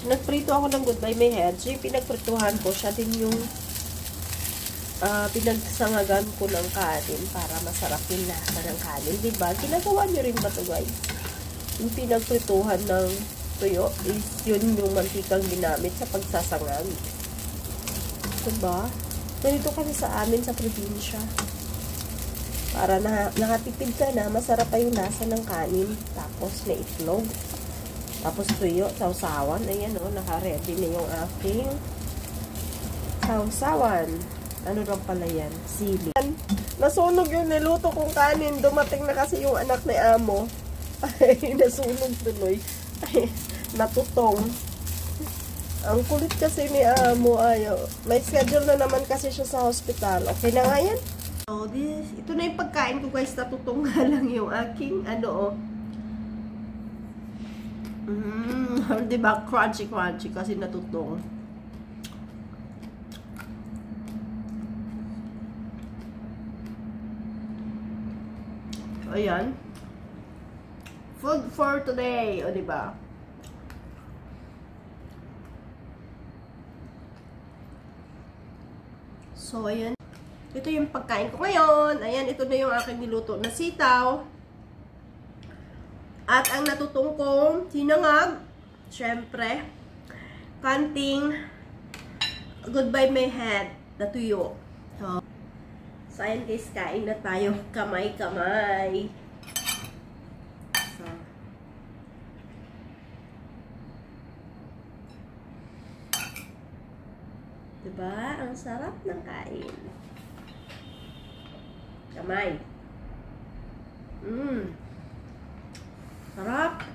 Nagprito ako ng Goodbye My Head. So, yung pinagprituhan ko, siya din yung pinagsangagan ko ng kanin para masarap yung lasa ng kanin. Diba? Ginagawa nyo rin ba ito, guys? Yung pinagprituhan ng tuyo is yun yung mantikang ginamit sa pagsasangag. Diba? Ganito kasi sa amin sa probinsya. Para nakatipid ka na, masarap pa yung lasa ng kanin. Tapos may itlog. Tapos tuyo, sausawan. Ayan o, naka-ready na yung aking sausawan. Ano lang pala yan? Sili. Nasunog yung niluto kong kanin. Dumating na kasi yung anak ni Amo. Ay, nasunog tuloy. Ay, natutong. Ang kulit kasi ni Amo. Ayaw. May schedule na naman kasi siya sa hospital. Okay na nga yan? So, ito na yung pagkain ko, guys. Natutong nga lang yung aking diba? Crunchy kasi natutong. Ayan. Food for today. O, diba? So, ayan. Ito yung pagkain ko ngayon. Ayan, ito na yung aking niluto na sitaw. At ang natutong kong sinangag, syempre, kanting Goodbye My Head na tuyo. So, ayan guys, kain na tayo. Kamay-kamay. So, diba? Ang sarap ng kain. Kamay. Sarap.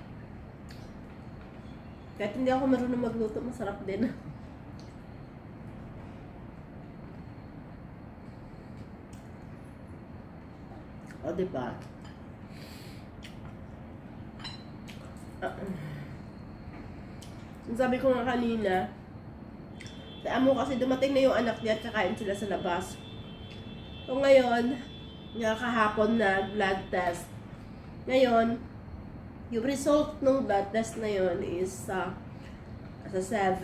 Kahit hindi ako marunong magluto, masarap din. O, diba? Sabi ko nga kanina, si Amo kasi dumating na yung anak niya at kakain sila sa labas. So, ngayon, kahapon na blood test. Ngayon, yung result ng blood test na yun is sa 7.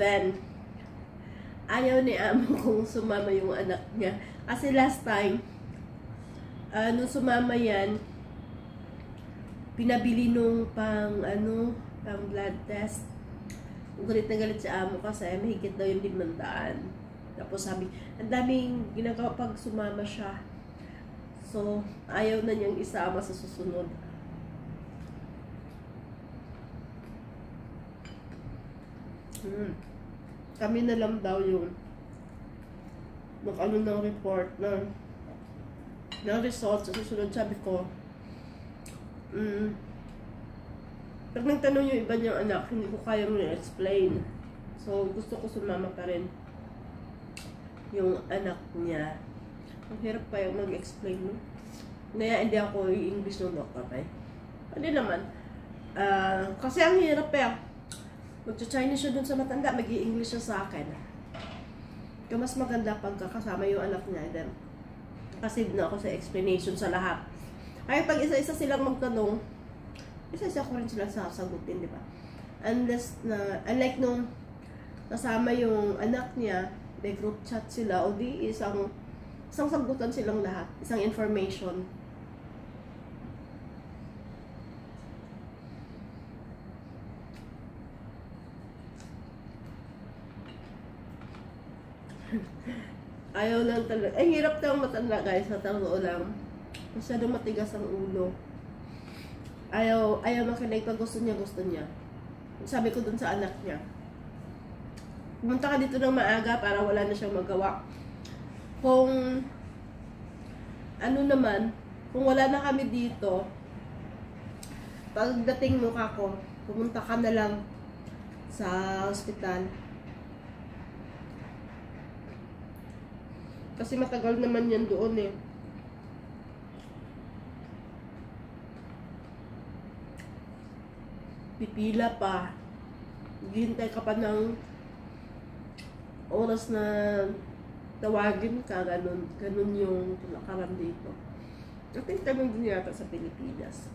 Ayaw ni Amo kung sumama yung anak niya. Kasi last time, nung sumama yan, pinabili nung pang blood test. Galit na galit si Amo kasi mahigit daw yung 500. Tapos sabi, ang daming ginagawa pag sumama siya. So, ayaw na niyang isama sa susunod. Kami na lang daw yung ng report ng results sa susunod. Sabi ko, pag nagtanong yung iba niyang anak, hindi ko kaya mo i-explain. So, gusto ko sumama pa rin yung anak niya. Ang hirap pa yung mag-explain, no? Kaya hindi ako i-English ng doktor, eh. Hindi naman. Kasi ang hirap eh. Mag-Chinese siya dun sa matanda, mag-i-English siya sa akin. Kaya mas maganda pagka kasama yung anak niya. Then, kasi na ako sa explanation sa lahat. Ay, pag isa-isa silang magtanong, isa-isa ko rin silang sasagutin, di ba? Unlike nung kasama yung anak niya, may group chat sila, o di isang sagutan silang lahat, isang information. Ayaw lang talaga. Ay, hirap tayong matanda, guys. Sa totoo lang. Masyadong matigas ang ulo. Ayaw makinig pag gusto niya. Sabi ko dun sa anak niya, pumunta ka dito ng maaga para wala na siyang magawa. Kung kung wala na kami dito, pagdating mo kako, pumunta ka na lang sa hospital. Kasi matagal naman yan doon eh. Pipila pa. Hihintay ka pa ng oras na tawagin ka. Ganun yung tulakaran dito. I think tanong din yata sa Pilipinas.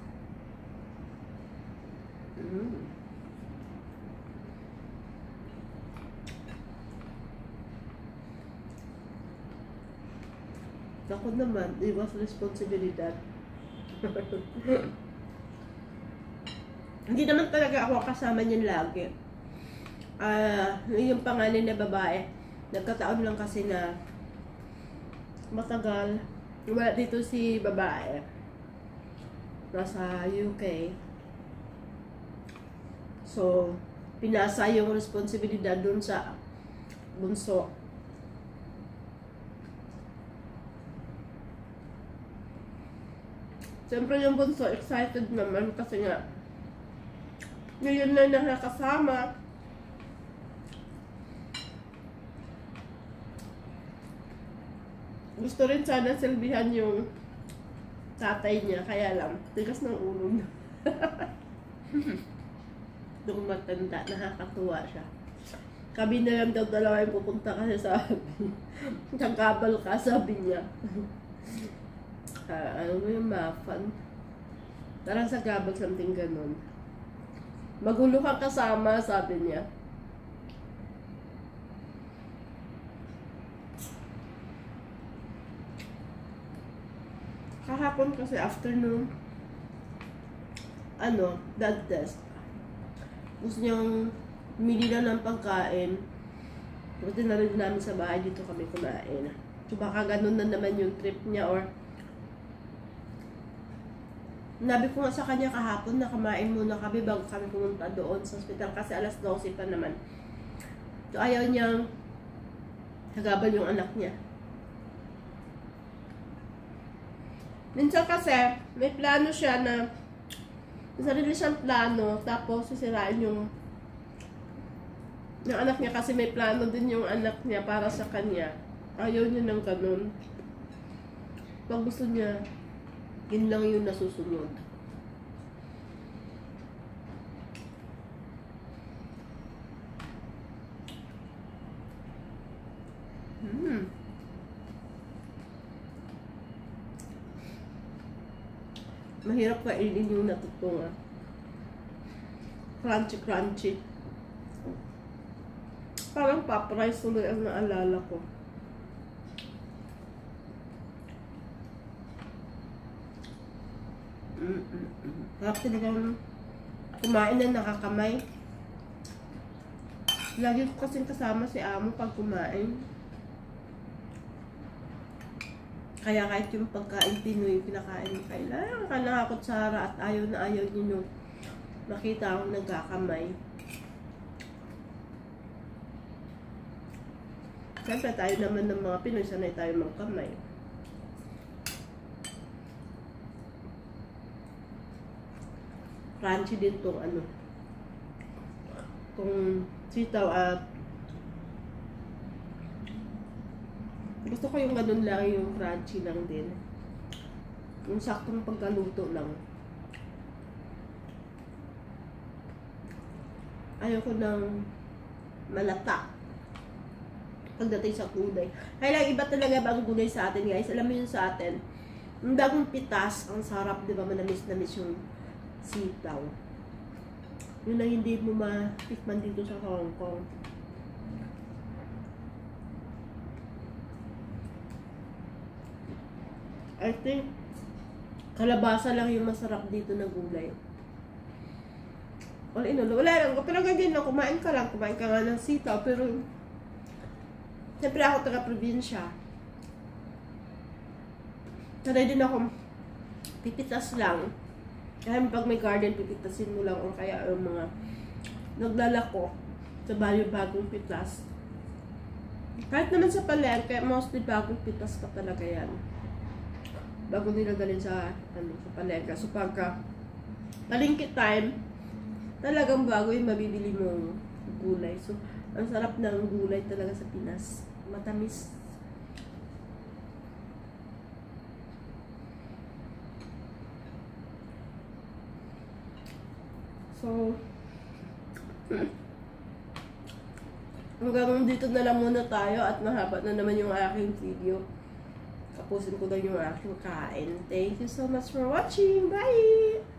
Ako naman, iwas responsibilidad. Hindi naman talaga ako kasama niyan lagi. Yung pangalan na babae, nagkataon lang kasi na matagal. Wala dito si babae. Nasa UK. So, pinasa yung responsibilidad dun sa bunso. Siyempre yung bunso, excited naman kasi nga ngayon na nakakasama. Gusto rin sana silbihan yung tatay niya, kaya lang, tigas ng ulo niya. Nung matanda, nakakatuwa siya. Kami na lang daw dalawa yung pupunta kasi sabi. Kagabal ka, sabi niya. Ano mo yung mafan? Parang sa gabal, something ganun. Magulo kang kasama, sabi niya. Kahapon kasi afternoon, blood test. Gusto niyang humili na ng pagkain. Buti na rin namin sa bahay, dito kami kumain. So baka ganun na naman yung trip niya or nabi ko nga sa kanya kahapon na kumain muna kami bago kami pumunta doon sa hospital kasi alas 12 pa naman. So ayaw niyang nagabal yung anak niya. Minsan kasi, may plano siya na may sarili siyang plano, tapos sisirain yung anak niya kasi may plano din yung anak niya para sa kanya. Ayaw niya ng ganun. Pag gusto niya, yun lang yung nasusunod. Mahirap kainin yung natutungan. Crunchy, crunchy. Parang pop rice tuloy ang naalala ko. Parang talagang kumain na nakakamay. Lagi ko kasing kasama si amo pag kumain. Kaya kahit yung pagkain Pinoy, pinakain mo kailangan ka nakakutsara at ayaw na ayaw nyo makita akong nagkakamay. Siyempre tayo naman ng mga Pinoy, sanay tayo magkamay. Crunchy din tong kung sitaw at gusto ko yung ganun lang, yung crunchy lang din. Yung saktong pagkaluto lang. Ayoko ng malata pagdating sa gulay. Kaya lang iba talaga bang gulay sa atin, guys. Alam mo yun sa atin, yung bagong pitas, ang sarap, di ba? Manamis-namis yung sitaw. Yun na hindi mo matikman dito sa Hong Kong. I think kalabasa lang yung masarap dito na gulay. All in all, wala lang. Pero ganyan lang, kumain ka nga ng sitaw. Pero siyempre ako taga-probinsya. Sanay din ako pipitas lang. Kaya pag may garden, pipitasin mo lang. O kaya yung mga naglalako sa bagong pitas. Kahit naman sa palengke, mostly bagong pitas ka talaga yan. Bago nila dalhin sa palengke. So pagka palengke time, talagang bago yung mabibili mong gulay. So ang sarap ng gulay talaga sa Pinas. Matamis. So hanggang dito na lang muna tayo at mahaba na naman yung aking video. Tapusin ko na yung aking kain. Thank you so much for watching. Bye!